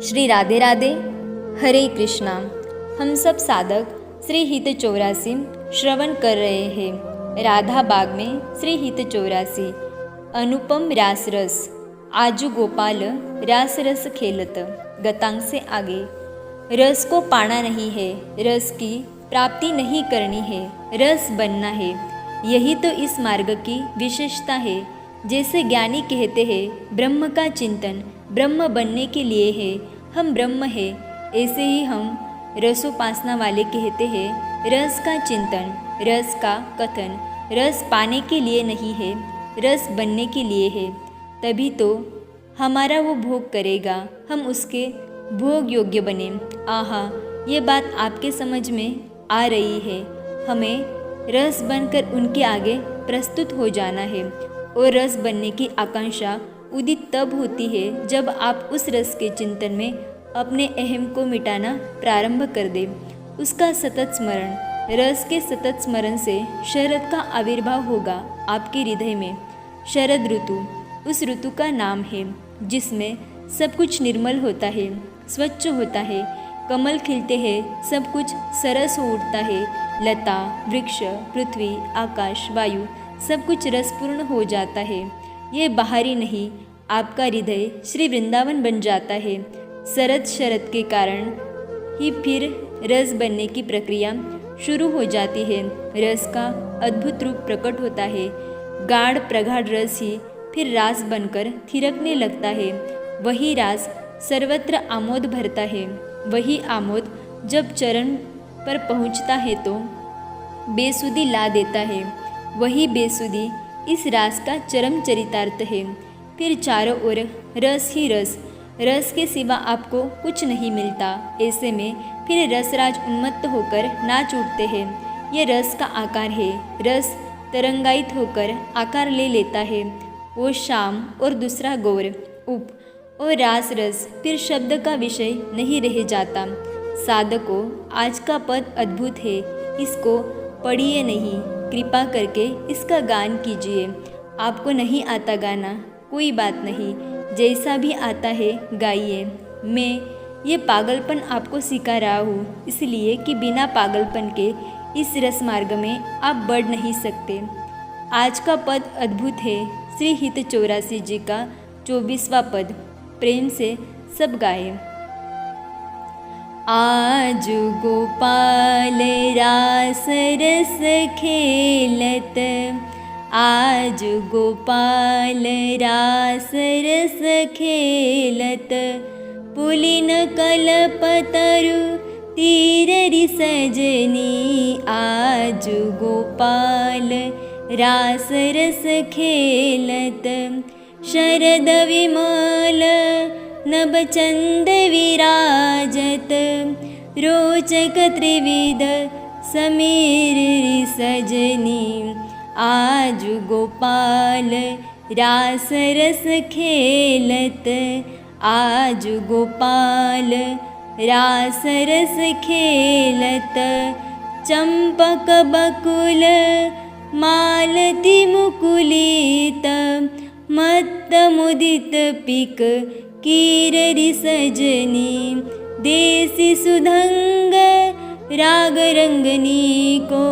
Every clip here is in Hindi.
श्री राधे राधे, हरे कृष्णा। हम सब साधक श्री हित 84 श्रवण कर रहे हैं। राधा बाग में श्री हित 84 अनुपम रास रस। आजू गोपाल रास रस खेलत। गतांग से आगे। रस को पाना नहीं है, रस की प्राप्ति नहीं करनी है, रस बनना है। यही तो इस मार्ग की विशेषता है। जैसे ज्ञानी कहते हैं ब्रह्म का चिंतन ब्रह्म बनने के लिए है, हम ब्रह्म है, ऐसे ही हम रसोपासना वाले कहते हैं रस का चिंतन, रस का कथन रस पाने के लिए नहीं है, रस बनने के लिए है। तभी तो हमारा वो भोग करेगा, हम उसके भोग योग्य बने। आहा, ये बात आपके समझ में आ रही है। हमें रस बनकर उनके आगे प्रस्तुत हो जाना है। और रस बनने की आकांक्षा उदित तब होती है जब आप उस रस के चिंतन में अपने अहम को मिटाना प्रारंभ कर दें। उसका सतत स्मरण, रस के सतत स्मरण से शरद का आविर्भाव होगा आपके हृदय में। शरद ऋतु उस ऋतु का नाम है जिसमें सब कुछ निर्मल होता है, स्वच्छ होता है, कमल खिलते हैं, सब कुछ सरस हो उठता है। लता, वृक्ष, पृथ्वी, आकाश, वायु सब कुछ रसपूर्ण हो जाता है। ये बाहरी नहीं, आपका हृदय श्री वृंदावन बन जाता है। शरद के कारण ही फिर रस बनने की प्रक्रिया शुरू हो जाती है। रस का अद्भुत रूप प्रकट होता है। गाढ़ प्रगाढ़ रस ही फिर रास बनकर थिरकने लगता है। वही रास सर्वत्र आमोद भरता है। वही आमोद जब चरण पर पहुंचता है तो बेसुधी ला देता है। वही बेसुधी इस रास का चरम चरितार्थ है। फिर चारों ओर रस ही रस, रस के सिवा आपको कुछ नहीं मिलता। ऐसे में फिर रसराज उन्मत्त होकर नाच उठते हैं। ये रस का आकार है। रस तरंगायित होकर आकार ले लेता है। वो शाम और दूसरा गौर उप और रास रस फिर शब्द का विषय नहीं रह जाता। साधकों, आज का पद अद्भुत है, इसको पढ़िए नहीं, कृपा करके इसका गान कीजिए। आपको नहीं आता गाना, कोई बात नहीं, जैसा भी आता है गाइए। मैं ये पागलपन आपको सिखा रहा हूँ इसलिए कि बिना पागलपन के इस रस मार्ग में आप बढ़ नहीं सकते। आज का पद अद्भुत है। श्री हित 84 जी का 24वां पद। प्रेम से सब गाए। आज गोपाल रास रस खेलत, आज गोपाल रास रस खेलत, पुलिन कल्पतरु तीररि सजनी। आज गोपाल रास रस खेलत, शरद विमल नभचंद विराजत, रोचक त्रिविध समीर सजनी। आज गोपाल रास रस खेलत, आज गोपाल रास रस खेलत, चंपक बकुल मालती मुकुलित, मत्त मुदित पिक कीररि सजनी। देसी सुधंग राग रंगनी को,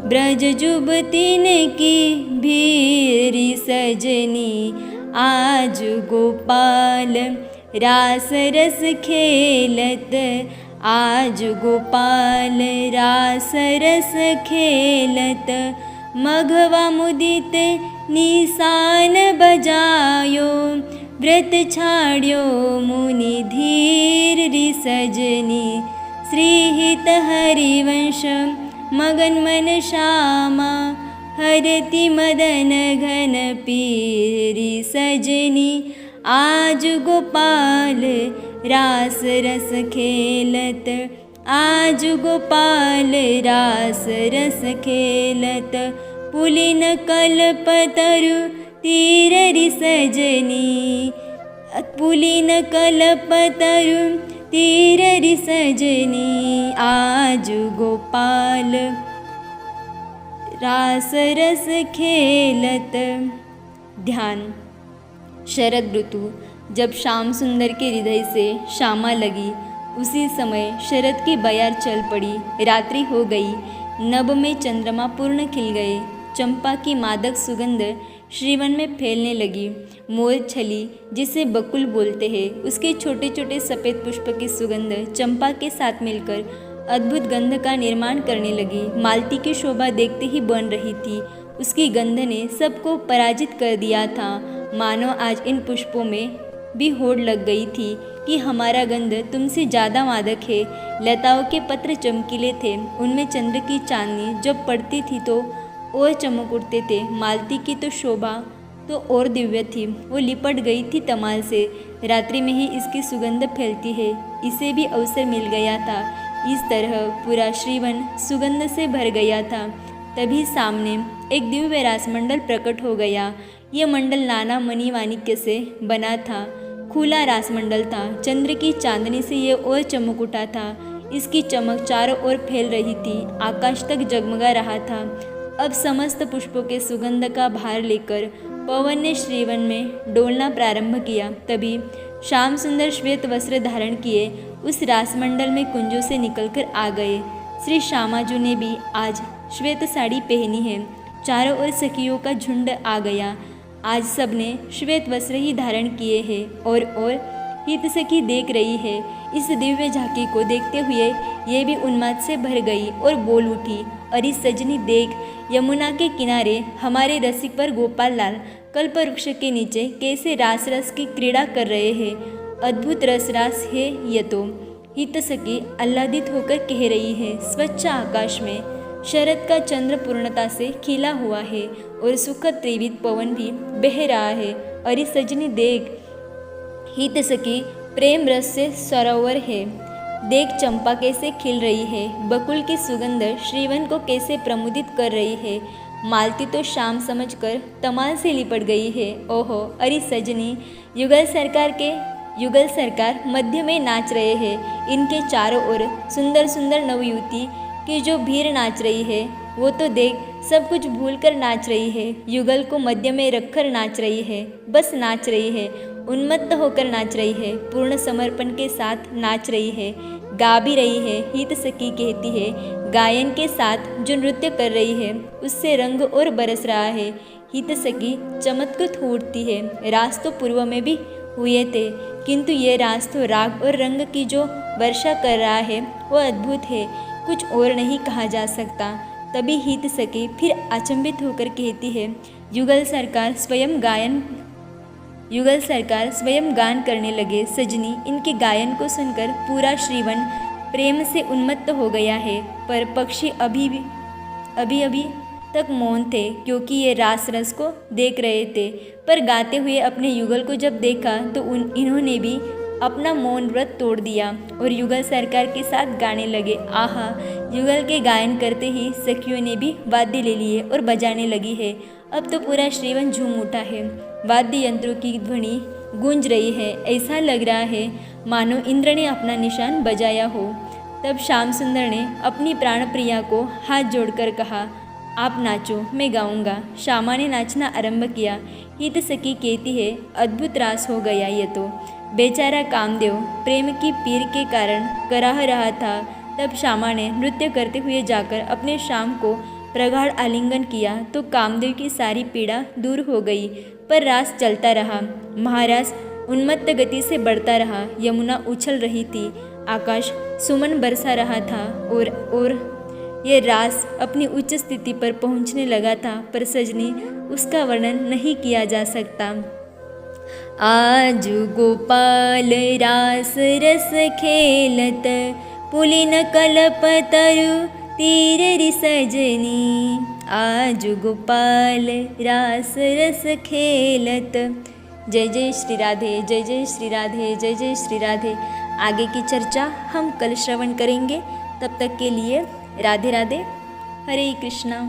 ब्रज जुबतीन की भीरी सजनी। आज गोपाल रास रस खेलत, आज गोपाल रास रस खेलत, मघवा मुदित निशान बजायो, व्रत छाड्यो मुनि धीर रि सजनी। श्री हित हरिवंश मगन मन श्यामा, हरति मदन घन पीरि सजनी। आज गोपाल रास रस खेलत, आज गोपाल रास रस खेलत, पुलिन कल्पतरु तीररि सजनी, पुलिन कल्पतरु तीररि सजनी। आज गोपाल रास रस खेलत। ध्यान। शरद ऋतु जब श्याम सुंदर के हृदय से श्यामा लगी, उसी समय शरद की बयार चल पड़ी। रात्रि हो गई, नभ में चंद्रमा पूर्ण खिल गए। चंपा की मादक सुगंध श्रीवन में फैलने लगी। मोर छली, जिसे बकुल बोलते हैं, उसके छोटे छोटे सफ़ेद पुष्प की सुगंध चंपा के साथ मिलकर अद्भुत गंध का निर्माण करने लगी। मालती की शोभा देखते ही बन रही थी। उसकी गंध ने सबको पराजित कर दिया था। मानो आज इन पुष्पों में भी होड़ लग गई थी कि हमारा गंध तुमसे ज़्यादा मादक है। लताओं के पत्र चमकीले थे, उनमें चंद्र की चांदनी जब पड़ती थी तो और चमक उठते थे। मालती की तो शोभा तो और दिव्य थी। वो लिपट गई थी तमाल से। रात्रि में ही इसकी सुगंध फैलती है, इसे भी अवसर मिल गया था। इस तरह पूरा श्रीवन सुगंध से भर गया था। तभी सामने एक दिव्य रासमंडल प्रकट हो गया। ये मंडल नाना मणि माणिक्य से बना था। खुला रासमंडल था। चंद्र की चांदनी से ये और चमक उठा था। इसकी चमक चारों ओर फैल रही थी, आकाश तक जगमगा रहा था। अब समस्त पुष्पों के सुगंध का भार लेकर पवन ने श्रीवन में डोलना प्रारंभ किया। तभी श्याम सुंदर श्वेत वस्त्र धारण किए उस रासमंडल में कुंजों से निकलकर आ गए। श्री श्यामाजू ने भी आज श्वेत साड़ी पहनी है। चारों ओर सखियों का झुंड आ गया। आज सबने श्वेत वस्त्र ही धारण किए हैं और हित सखी देख रही है। इस दिव्य झांकी को देखते हुए ये भी उन्माद से भर गई और बोल उठी, अरे सजनी देख, यमुना के किनारे हमारे रसिक पर गोपाल लाल कल्प वृक्ष के नीचे कैसे रास रस की क्रीड़ा कर रहे हैं। अद्भुत रसरास है ये तो। हित सखी आह्लादित होकर कह रही है। स्वच्छ आकाश में शरद का चंद्र पूर्णता से खिला हुआ है और सुखद त्रिविध पवन भी बह रहा है। अरे सजनी देख, हित सखी प्रेम रस से सरोवर है। देख चंपा कैसे खिल रही है। बकुल की सुगंध श्रीवन को कैसे प्रमुदित कर रही है। मालती तो शाम समझकर तमाल से लिपट गई है। ओहो, अरे सजनी, युगल सरकार मध्य में नाच रहे हैं। इनके चारों ओर सुंदर सुंदर नवयुवती की जो भीड़ नाच रही है, वो तो देख सब कुछ भूलकर नाच रही है। युगल को मध्य में रखकर नाच रही है, बस नाच रही है, उन्मत्त होकर नाच रही है, पूर्ण समर्पण के साथ नाच रही है, गा भी रही है। हित सखी कहती है, गायन के साथ जो नृत्य कर रही है उससे रंग और बरस रहा है। हित सखी चमत्कृत हो उठती है। रास तो पूर्व में भी हुए थे, किंतु ये रास तो राग और रंग की जो वर्षा कर रहा है वो अद्भुत है, कुछ और नहीं कहा जा सकता। तभी हित सखी फिर अचंभित होकर कहती है, युगल सरकार स्वयं गान करने लगे। सजनी, इनके गायन को सुनकर पूरा श्रीवन प्रेम से उन्मत्त हो गया है। पर पक्षी अभी तक मौन थे, क्योंकि ये रास रस को देख रहे थे। पर गाते हुए अपने युगल को जब देखा तो इन्होंने भी अपना मौन व्रत तोड़ दिया और युगल सरकार के साथ गाने लगे। आहा, युगल के गायन करते ही सखियों ने भी वाद्य ले लिए और बजाने लगी है। अब तो पूरा श्रीवन झूम उठा है। वाद्य यंत्रों की ध्वनि गूंज रही है। ऐसा लग रहा है मानो इंद्र ने अपना निशान बजाया हो। तब श्याम सुंदर ने अपनी प्राण प्रिया को हाथ जोड़कर कहा, आप नाचो, मैं गाऊंगा। श्यामा ने नाचना आरंभ किया। हित सखी कहती है, अद्भुत रास हो गया ये तो। बेचारा कामदेव प्रेम की पीर के कारण कराह रहा था। तब श्यामा ने नृत्य करते हुए जाकर अपने श्याम को प्रगाढ़ आलिंगन किया तो कामदेव की सारी पीड़ा दूर हो गई। पर रास चलता रहा। महाराज उन्मत्त गति से बढ़ता रहा। यमुना उछल रही थी, आकाश सुमन बरसा रहा था और ये रास अपनी उच्च स्थिति पर पहुंचने लगा था। पर सजनी, उसका वर्णन नहीं किया जा सकता। आज गोपाल रास रस खेलत, पुलिन कल्प तरु तीर रि सजनी। आज गोपाल रास रस खेलत। जय जय श्री राधे, जय जय श्री राधे, जय जय श्री राधे। आगे की चर्चा हम कल श्रवण करेंगे। तब तक के लिए राधे राधे, हरे कृष्णा।